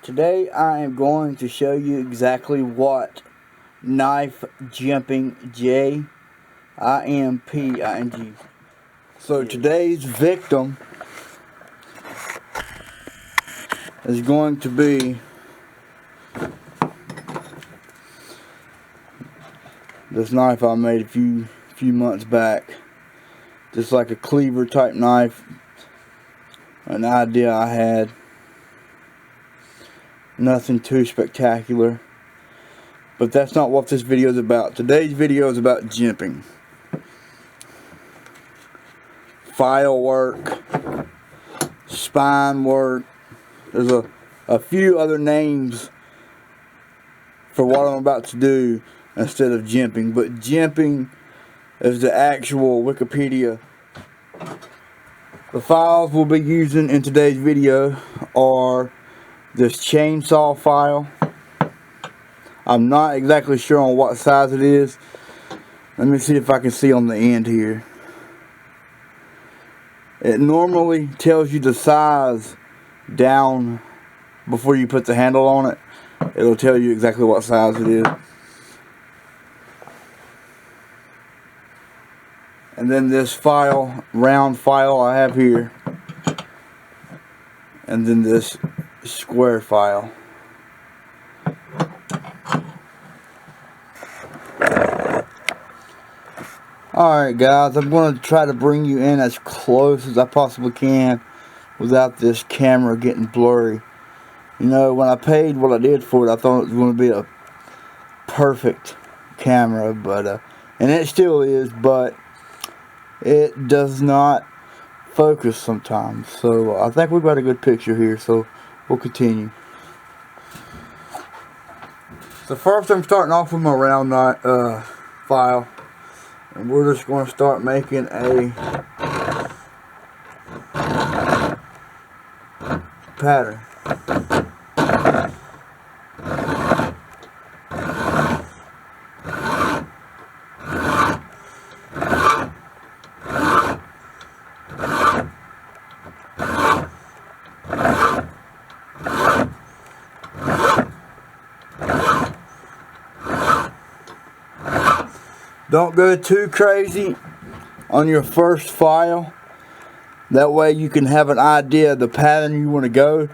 Today I am going to show you exactly what Knife Jimping, J-I-M-P-I-N-G. So today's victim is going to be this knife I made a few months back. Just like a cleaver type knife. An idea I had. Nothing too spectacular. But that's not what this video is about. Today's video is about jimping. File work. Spine work. There's a few other names for what I'm about to do instead of jimping. But jimping is the actual Wikipedia. The files we'll be using in today's video are this chainsaw file. I'm not exactly sure on what size it is. Let me see if I can see on the end here. It normally tells you the size down before you put the handle on it. It'll tell you exactly what size it is. And then this file, round file I have here. And then this square file. Alright guys, I'm going to try to bring you in as close as I possibly can without this camera getting blurry. You know, when I paid what I did for it, I thought it was going to be a perfect camera, but and it still is, but it does not focus sometimes. So I think we've got a good picture here, so we'll continue. So first I'm starting off with my round file, and we're just going to start making a pattern. Don't go too crazy on your first file. That way you can have an idea of the pattern you want to go,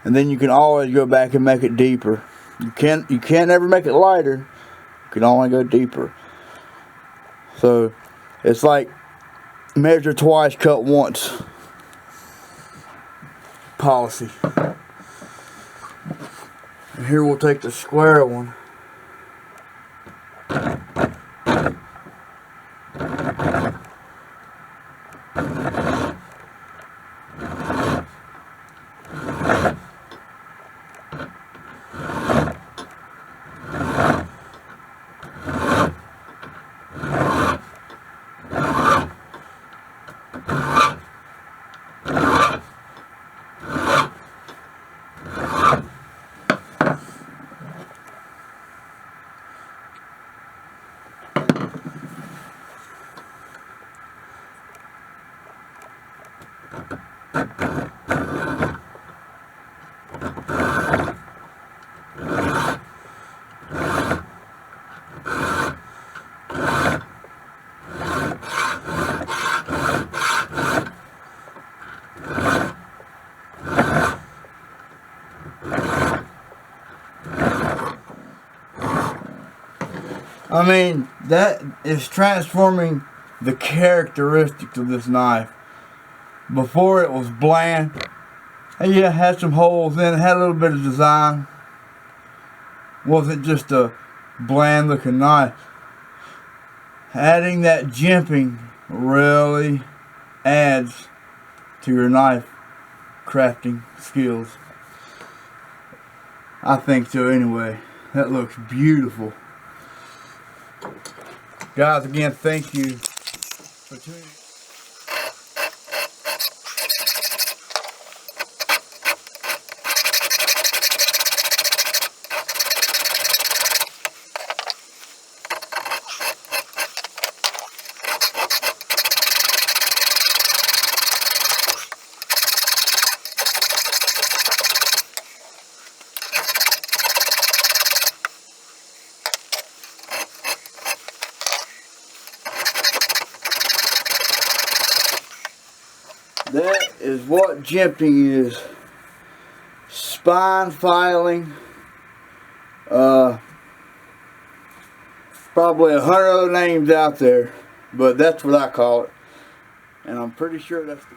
and then you can always go back and make it deeper. You can't ever make it lighter. You can only go deeper. So it's like measure twice, cut once policy. And here we'll take the square one. I mean, that is transforming the characteristics of this knife. Before it was bland. And yeah, it had some holes in it, had a little bit of design. Wasn't just a bland looking knife. Adding that jimping really adds to your knife crafting skills. I think so anyway. That looks beautiful. Guys, again, thank you for tuning in. That is what jimping is. Spine filing. Probably 100 other names out there, but that's what I call it. And I'm pretty sure that's the